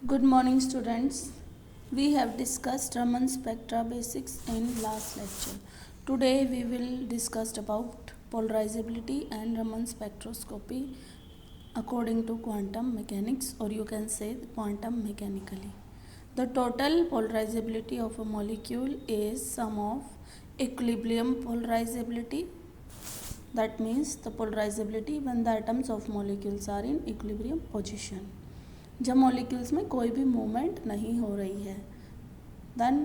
Good morning, students. We have discussed Raman spectra basics in last lecture. Today we will discuss about polarizability and Raman spectroscopy according to quantum mechanics, or you can say quantum mechanically. The total polarizability of a molecule is sum of equilibrium polarizability. That means the polarizability when the atoms of molecules are in equilibrium position. जब molecules में कोई भी movement नहीं हो रही है, then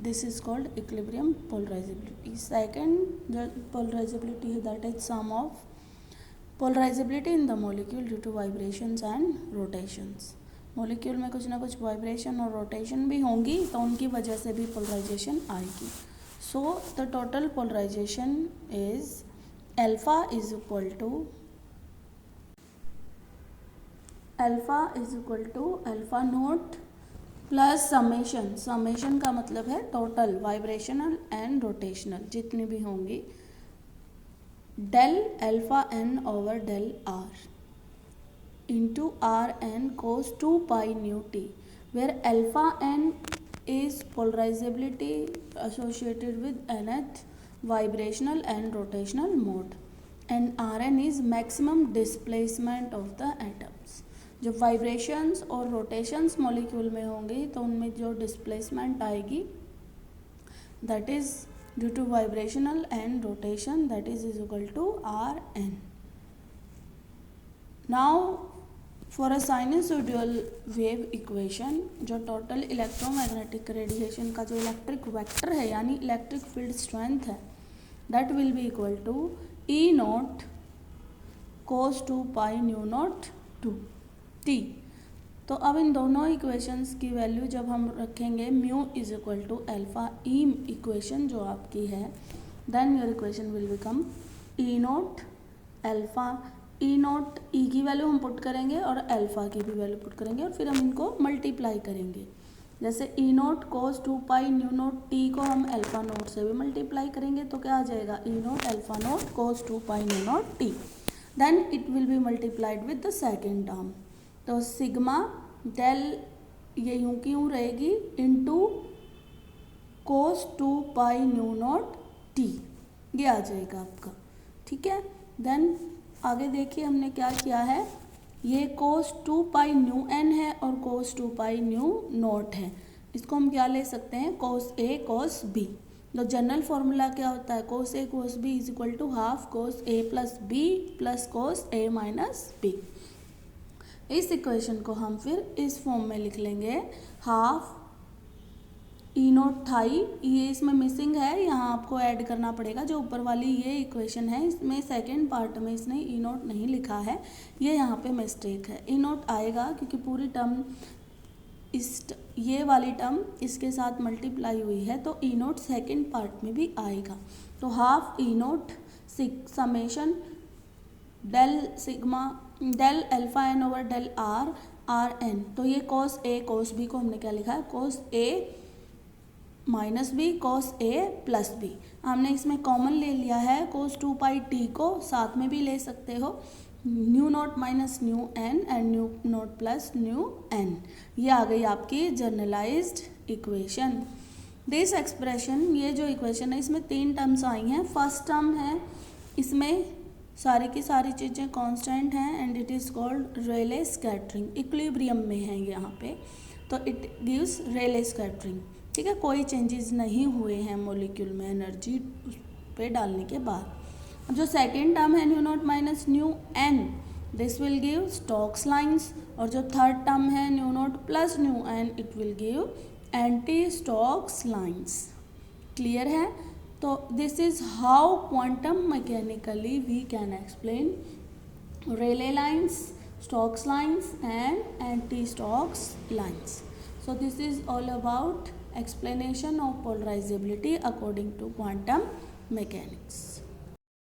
this is called equilibrium polarizability. Second जो polarizability है that is sum of polarizability in the molecule due to vibrations and rotations. Molecule में कुछ ना कुछ वाइब्रेशन और रोटेशन भी होंगी तो उनकी वजह से भी पोलराइजेशन आएगी. So the total polarization is alpha is equal to alpha naught plus summation का मतलब है टोटल वाइब्रेशनल एंड रोटेशनल जितनी भी होंगी, del alpha n over del r into r n cos 2 pi nu t, where alpha n is polarizability associated with nth vibrational and rotational mode and Rn is maximum displacement of the atoms. जब vibrations और rotations molecule में होंगी तो उनमें जो displacement आएगी that is due to vibrational and rotation, that is equal to r n. Now for a sinusoidal wave equation, जो total electromagnetic radiation का जो इलेक्ट्रिक वेक्टर है यानी इलेक्ट्रिक फील्ड स्ट्रेंथ है, that will be equal to E naught cos 2 pi nu naught 2 t. तो अब इन दोनों equations की वैल्यू जब हम रखेंगे mu is equal to alpha E equation जो आपकी है, then your equation will become E naught alpha. E naught E की वैल्यू हम पुट करेंगे और अल्फा की भी वैल्यू पुट करेंगे और फिर हम इनको मल्टीप्लाई करेंगे. जैसे ई note cos 2 pi nu naught T को हम अल्फा नोट से भी मल्टीप्लाई करेंगे तो क्या आ जाएगा, E naught alpha naught cos 2 pi nu naught T. Then it will be multiplied with the second term. तो सिग्मा डेल ये यूं की यूं रहेगी into cos 2 pi nu naught T, ये आ जाएगा आपका. ठीक है, देन आगे देखिए हमने क्या किया है, ये कोस 2 पाई न्यू एन है और कोस 2 पाई न्यू नॉट है. इसको हम क्या ले सकते हैं, कोस ए कोस बी. तो जनरल फॉर्मूला क्या होता है, cos A cos B is equal to half cos A plus B plus cos A minus B. इस इक्वेशन को हम फिर इस फॉर्म में लिख लेंगे, हाफ ई नोट थाई, ये इसमें मिसिंग है, यहाँ आपको ऐड करना पड़ेगा. जो ऊपर वाली ये इक्वेशन है इसमें सेकेंड पार्ट में इसने ई नोट नहीं लिखा है, ये यहाँ पे मिस्टेक है. ई नोट आएगा क्योंकि पूरी टर्म ये वाली टर्म इसके साथ मल्टीप्लाई हुई है तो ई नोट सेकेंड पार्ट में भी आएगा. तो half E naught summation del sigma del alpha n over del r r n. तो ये कोस ए कोस बी को हमने क्या लिखा है, cos A minus B cos A plus B. हमने इसमें कॉमन ले लिया है कोस 2 पाई टी को, साथ में भी ले सकते हो nu naught minus nu n and nu naught plus nu n. ये आ गई आपकी जनरलाइज्ड इक्वेशन. दिस एक्सप्रेशन, ये जो इक्वेशन है इसमें 3 टर्म्स आई हैं. फर्स्ट टर्म है इसमें सारी की सारी चीज़ें कांस्टेंट हैं and it is called Rayleigh scattering. Equilibrium में है यहाँ पे तो इट गिव्स रेले स्कैटरिंग. ठीक है, कोई चेंजेस नहीं हुए हैं मॉलिक्यूल में एनर्जी उस पे डालने के बाद. जो सेकेंड टर्म है nu naught minus nu n, this will give Stokes lines. और जो थर्ड टर्म है nu naught plus nu n, it will give anti Stokes lines. Clear है. तो this is how quantum mechanically we can explain Rayleigh lines, Stokes lines and anti Stokes lines. So this is all about explanation of polarizability according to quantum mechanics.